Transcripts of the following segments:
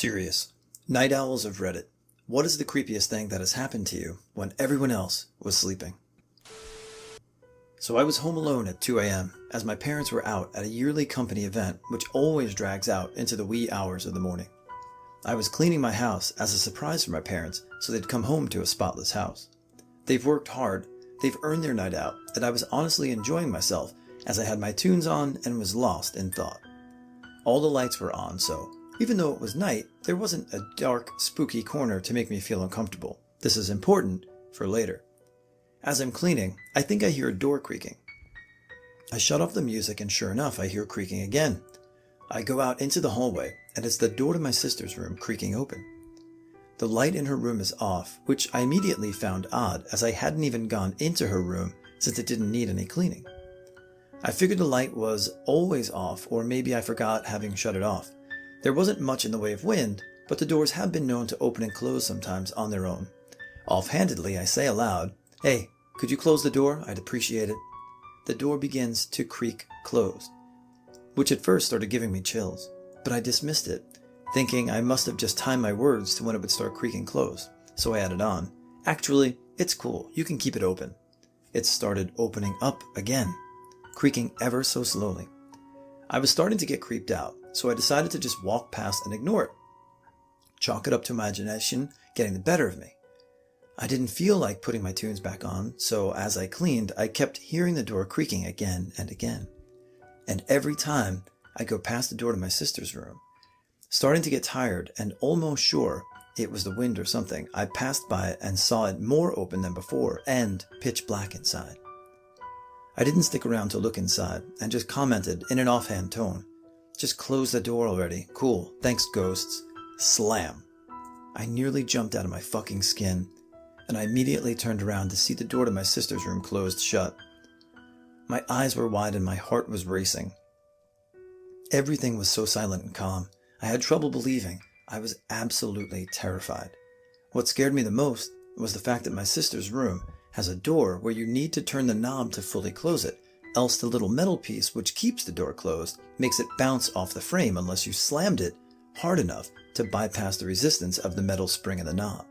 Serious. Night owls of Reddit. What is the creepiest thing that has happened to you when everyone else was sleeping? So I was home alone at 2 a.m. as my parents were out at a yearly company event which always drags out into the wee hours of the morning. I was cleaning my house as a surprise for my parents so they'd come home to a spotless house. They've worked hard, they've earned their night out, and I was honestly enjoying myself as I had my tunes on and was lost in thought. All the lights were on, so even though it was night, there wasn't a dark, spooky corner to make me feel uncomfortable. This is important for later. As I'm cleaning, I think I hear a door creaking. I shut off the music and sure enough, I hear creaking again. I go out into the hallway and it's the door to my sister's room creaking open. The light in her room is off, which I immediately found odd as I hadn't even gone into her room since it didn't need any cleaning. I figured the light was always off, or maybe I forgot having shut it off. There wasn't much in the way of wind, but the doors have been known to open and close sometimes on their own. Offhandedly, I say aloud, "Hey, could you close the door? I'd appreciate it." The door begins to creak closed, which at first started giving me chills, but I dismissed it, thinking I must have just timed my words to when it would start creaking closed, so I added on, "Actually, it's cool, you can keep it open." It started opening up again, creaking ever so slowly. I was starting to get creeped out, so I decided to just walk past and ignore it. Chalk it up to imagination getting the better of me. I didn't feel like putting my tunes back on, so as I cleaned, I kept hearing the door creaking again and again. And every time I go past the door to my sister's room, starting to get tired and almost sure it was the wind or something, I passed by it and saw it more open than before and pitch black inside. I didn't stick around to look inside and just commented in an offhand tone, "Just close the door already. Cool. Thanks, ghosts." Slam. I nearly jumped out of my fucking skin, and I immediately turned around to see the door to my sister's room closed shut. My eyes were wide and my heart was racing. Everything was so silent and calm. I had trouble believing. I was absolutely terrified. What scared me the most was the fact that my sister's room has a door where you need to turn the knob to fully close it, else the little metal piece which keeps the door closed makes it bounce off the frame unless you slammed it hard enough to bypass the resistance of the metal spring in the knob.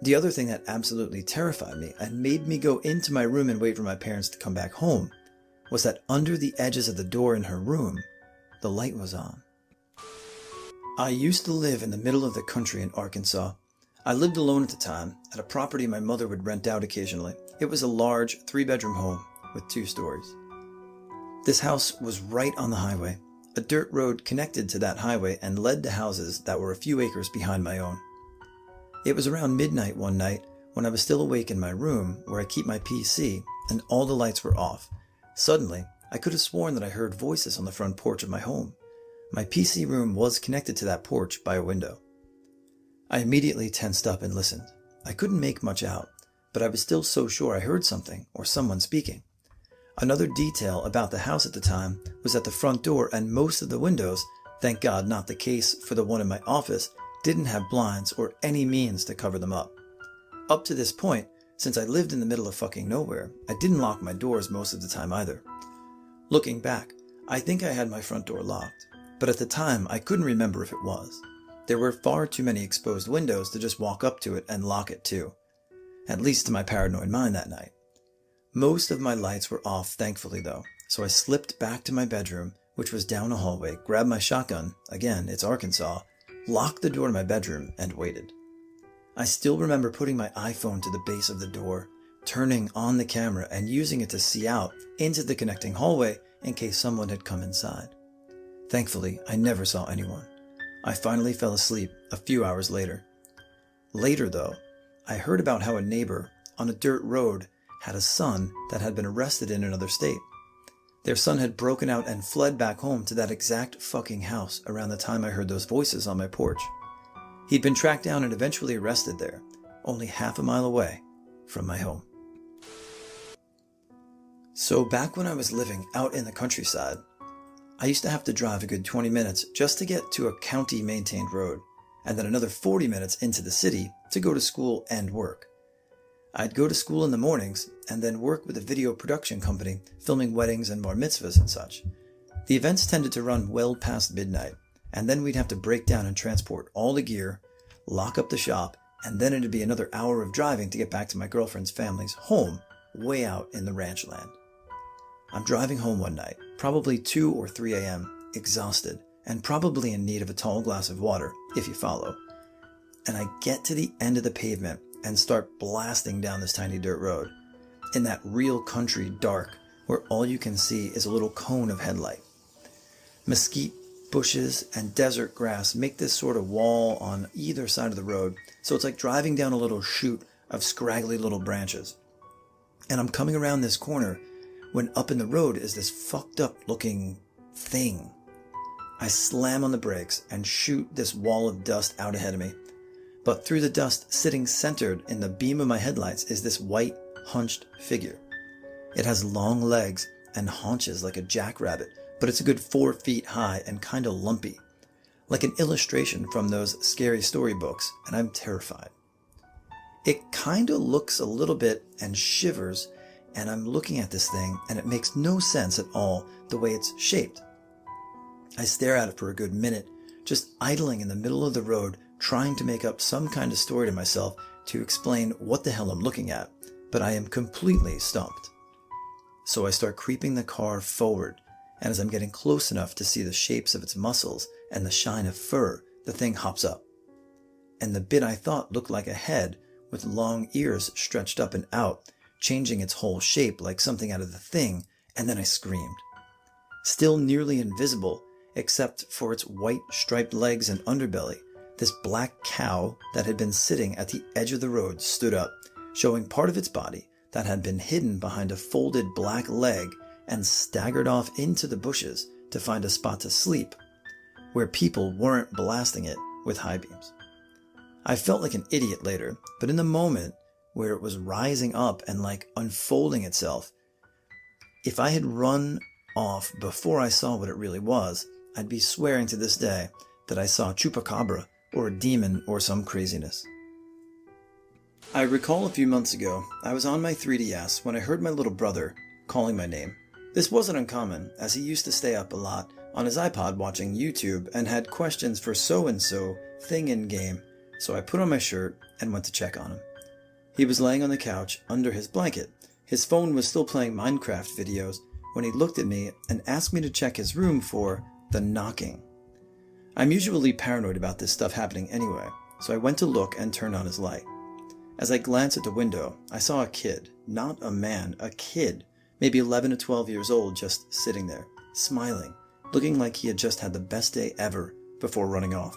The other thing that absolutely terrified me and made me go into my room and wait for my parents to come back home was that under the edges of the door in her room, the light was on. I used to live in the middle of the country in Arkansas. I lived alone at the time at a property my mother would rent out occasionally. It was a large 3-bedroom home with 2 stories. This house was right on the highway. A dirt road connected to that highway and led to houses that were a few acres behind my own. It was around midnight one night when I was still awake in my room where I keep my PC and all the lights were off. Suddenly, I could have sworn that I heard voices on the front porch of my home. My PC room was connected to that porch by a window. I immediately tensed up and listened. I couldn't make much out, but I was still so sure I heard something or someone speaking. Another detail about the house at the time was that the front door and most of the windows, thank God not the case for the one in my office, didn't have blinds or any means to cover them up. Up to this point, since I lived in the middle of fucking nowhere, I didn't lock my doors most of the time either. Looking back, I think I had my front door locked, but at the time I couldn't remember if it was. There were far too many exposed windows to just walk up to it and lock it too, at least to my paranoid mind that night. Most of my lights were off thankfully though, so I slipped back to my bedroom, which was down a hallway, grabbed my shotgun, again it's Arkansas, locked the door to my bedroom and waited. I still remember putting my iPhone to the base of the door, turning on the camera and using it to see out into the connecting hallway in case someone had come inside. Thankfully, I never saw anyone. I finally fell asleep a few hours later. Later though, I heard about how a neighbor on a dirt road had a son that had been arrested in another state. Their son had broken out and fled back home to that exact fucking house around the time I heard those voices on my porch. He'd been tracked down and eventually arrested there, only half a mile away from my home. So back when I was living out in the countryside, I used to have to drive a good 20 minutes just to get to a county-maintained road, and then another 40 minutes into the city to go to school and work. I'd go to school in the mornings and then work with a video production company filming weddings and bar mitzvahs and such. The events tended to run well past midnight, and then we'd have to break down and transport all the gear, lock up the shop, and then it'd be another hour of driving to get back to my girlfriend's family's home way out in the ranch land. I'm driving home one night, probably 2 or 3 a.m., exhausted, and probably in need of a tall glass of water, if you follow. And I get to the end of the pavement and start blasting down this tiny dirt road, in that real country dark where all you can see is a little cone of headlight. Mesquite bushes and desert grass make this sort of wall on either side of the road, so it's like driving down a little chute of scraggly little branches. And I'm coming around this corner when up in the road is this fucked up looking thing. I slam on the brakes and shoot this wall of dust out ahead of me. But through the dust, sitting centered in the beam of my headlights, is this white, hunched figure. It has long legs and haunches like a jackrabbit, but it's a good 4 feet high and kind of lumpy, like an illustration from those scary storybooks, and I'm terrified. It kind of looks a little bit and shivers, and I'm looking at this thing, and it makes no sense at all the way it's shaped. I stare at it for a good minute, just idling in the middle of the road, trying to make up some kind of story to myself to explain what the hell I'm looking at, but I am completely stumped. So I start creeping the car forward, and as I'm getting close enough to see the shapes of its muscles and the shine of fur, the thing hops up. And the bit I thought looked like a head with long ears stretched up and out, changing its whole shape like something out of the thing, and then I screamed. Still nearly invisible, except for its white striped legs and underbelly, this black cow that had been sitting at the edge of the road stood up, showing part of its body that had been hidden behind a folded black leg, and staggered off into the bushes to find a spot to sleep, where people weren't blasting it with high beams. I felt like an idiot later, but in the moment where it was rising up and like unfolding itself, if I had run off before I saw what it really was, I'd be swearing to this day that I saw chupacabra or a demon or some craziness. I recall a few months ago, I was on my 3DS when I heard my little brother calling my name. This wasn't uncommon, as he used to stay up a lot on his iPod watching YouTube and had questions for so-and-so thing in game, so I put on my shirt and went to check on him. He was laying on the couch under his blanket. His phone was still playing Minecraft videos when he looked at me and asked me to check his room for the knocking. I'm usually paranoid about this stuff happening anyway, so I went to look and turned on his light. As I glanced at the window, I saw a kid, not a man, a kid, maybe 11 to 12 years old, just sitting there, smiling, looking like he had just had the best day ever before running off.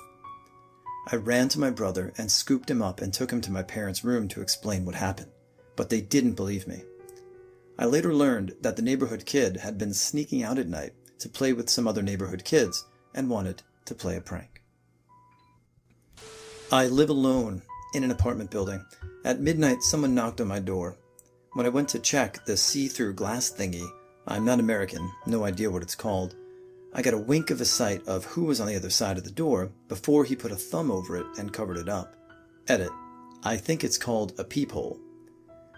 I ran to my brother and scooped him up and took him to my parents' room to explain what happened, but they didn't believe me. I later learned that the neighborhood kid had been sneaking out at night to play with some other neighborhood kids and wanted to play a prank. I live alone in an apartment building. At midnight, someone knocked on my door. When I went to check the see-through glass thingy, I'm not American, no idea what it's called, I got a wink of a sight of who was on the other side of the door before he put a thumb over it and covered it up. Edit. I think it's called a peephole.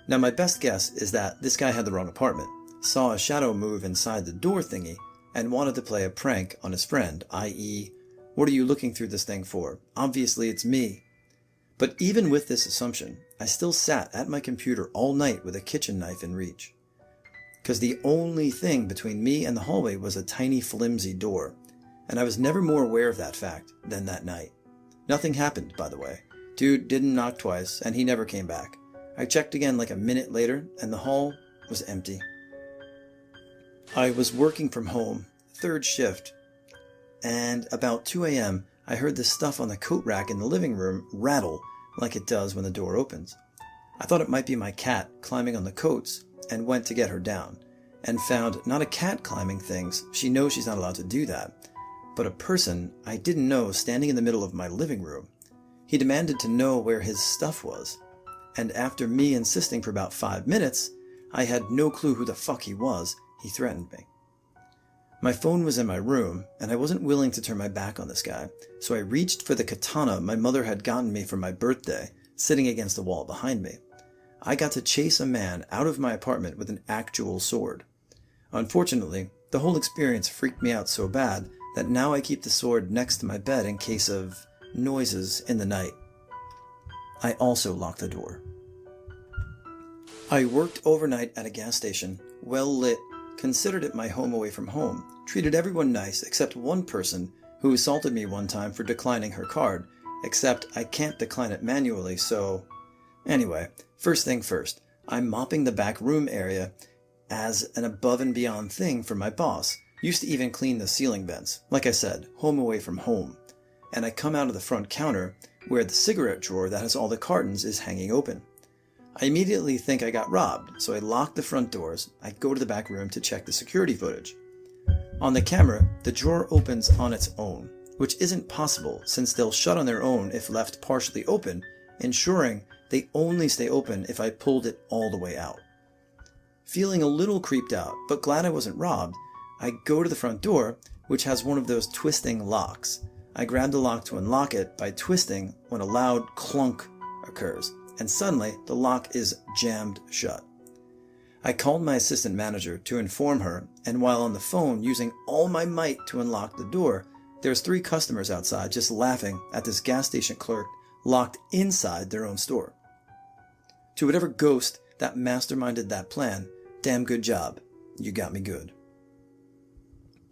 Now my best guess is that this guy had the wrong apartment, saw a shadow move inside the door thingy, and wanted to play a prank on his friend, i.e., what are you looking through this thing for? Obviously it's me. But even with this assumption, I still sat at my computer all night with a kitchen knife in reach. Because the only thing between me and the hallway was a tiny flimsy door, and I was never more aware of that fact than that night. Nothing happened, by the way. Dude didn't knock twice, and he never came back. I checked again like a minute later, and the hall was empty. I was working from home, third shift, and about 2 a.m., I heard the stuff on the coat rack in the living room rattle like it does when the door opens. I thought it might be my cat climbing on the coats and went to get her down, and found not a cat climbing things, she knows she's not allowed to do that, but a person I didn't know standing in the middle of my living room. He demanded to know where his stuff was, and after me insisting for about 5 minutes, I had no clue who the fuck he was, he threatened me. My phone was in my room, and I wasn't willing to turn my back on this guy, so I reached for the katana my mother had gotten me for my birthday, sitting against the wall behind me. I got to chase a man out of my apartment with an actual sword. Unfortunately, the whole experience freaked me out so bad that now I keep the sword next to my bed in case of noises in the night. I also locked the door. I worked overnight at a gas station, well lit, considered it my home away from home, treated everyone nice except one person who assaulted me one time for declining her card, except I can't decline it manually, so... Anyway, first thing first, I'm mopping the back room area as an above and beyond thing for my boss. Used to even clean the ceiling vents. Like I said, home away from home. And I come out of the front counter where the cigarette drawer that has all the cartons is hanging open. I immediately think I got robbed, so I lock the front doors. I go to the back room to check the security footage. On the camera, the drawer opens on its own, which isn't possible since they'll shut on their own if left partially open, ensuring they only stay open if I pulled it all the way out. Feeling a little creeped out, but glad I wasn't robbed, I go to the front door, which has one of those twisting locks. I grab the lock to unlock it by twisting when a loud clunk occurs, and suddenly the lock is jammed shut. I called my assistant manager to inform her, and while on the phone using all my might to unlock the door, there's 3 customers outside just laughing at this gas station clerk locked inside their own store. To whatever ghost that masterminded that plan, damn good job. You got me good.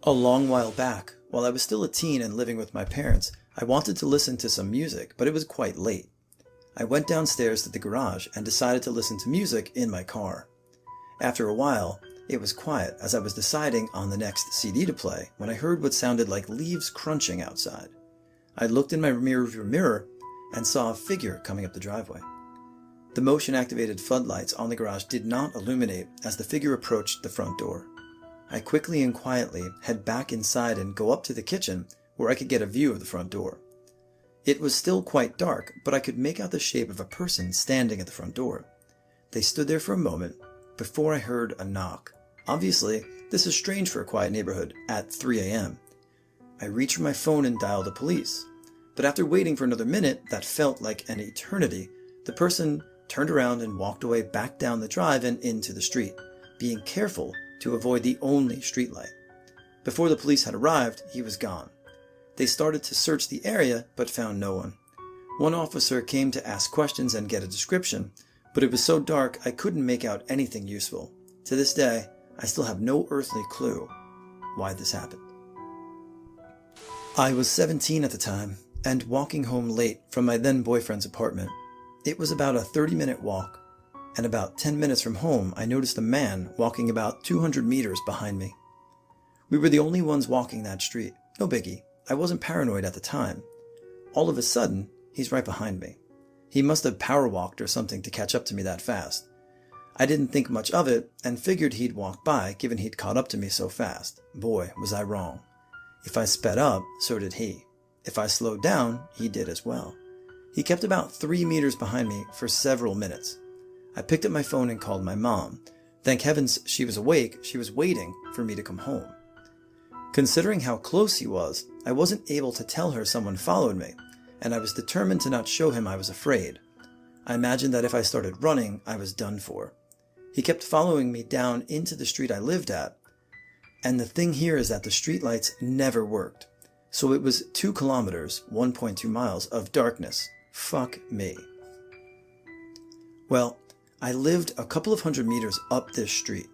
A long while back, while I was still a teen and living with my parents, I wanted to listen to some music, but it was quite late. I went downstairs to the garage and decided to listen to music in my car. After a while, it was quiet as I was deciding on the next CD to play when I heard what sounded like leaves crunching outside. I looked in my rearview mirror and saw a figure coming up the driveway. The motion-activated floodlights on the garage did not illuminate as the figure approached the front door. I quickly and quietly head back inside and go up to the kitchen where I could get a view of the front door. It was still quite dark, but I could make out the shape of a person standing at the front door. They stood there for a moment before I heard a knock. Obviously, this is strange for a quiet neighborhood at 3 a.m. I reached for my phone and dialed the police. But after waiting for another minute that felt like an eternity, the person turned around and walked away back down the drive and into the street, being careful to avoid the only streetlight. Before the police had arrived, he was gone. They started to search the area, but found no one. One officer came to ask questions and get a description, but it was so dark I couldn't make out anything useful. To this day, I still have no earthly clue why this happened. I was 17 at the time, and walking home late from my then boyfriend's apartment. It was about a 30-minute walk, and about 10 minutes from home I noticed a man walking about 200 meters behind me. We were the only ones walking that street. No biggie. I wasn't paranoid at the time. All of a sudden, he's right behind me. He must have power walked or something to catch up to me that fast. I didn't think much of it and figured he'd walk by given he'd caught up to me so fast. Boy, was I wrong. If I sped up, so did he. If I slowed down, he did as well. He kept about 3 meters behind me for several minutes. I picked up my phone and called my mom. Thank heavens she was awake. She was waiting for me to come home. Considering how close he was, I wasn't able to tell her someone followed me, and I was determined to not show him I was afraid. I imagined that if I started running, I was done for. He kept following me down into the street I lived at, and the thing here is that the streetlights never worked. So it was 2 kilometers, 1.2 miles of darkness. Fuck me. Well, I lived a couple of 100 meters up this street,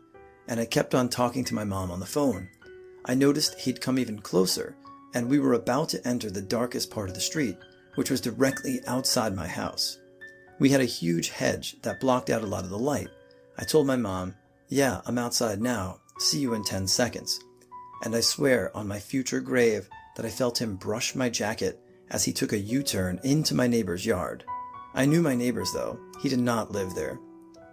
and I kept on talking to my mom on the phone. I noticed he'd come even closer, and we were about to enter the darkest part of the street, which was directly outside my house. We had a huge hedge that blocked out a lot of the light. I told my mom, "Yeah, I'm outside now. See you in 10 seconds." And I swear on my future grave that I felt him brush my jacket as he took a U-turn into my neighbor's yard. I knew my neighbors though. He did not live there.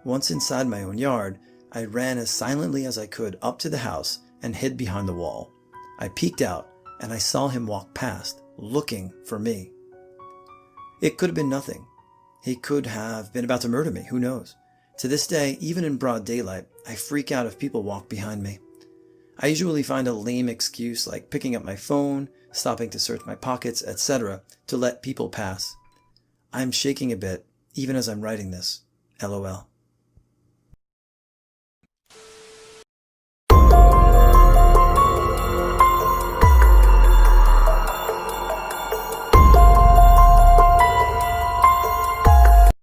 Once inside my own yard, I ran as silently as I could up to the house and hid behind the wall. I peeked out and I saw him walk past, looking for me. It could have been nothing. He could have been about to murder me, who knows? To this day, even in broad daylight, I freak out if people walk behind me. I usually find a lame excuse like picking up my phone, stopping to search my pockets, etc. to let people pass. I'm shaking a bit, even as I'm writing this. LOL.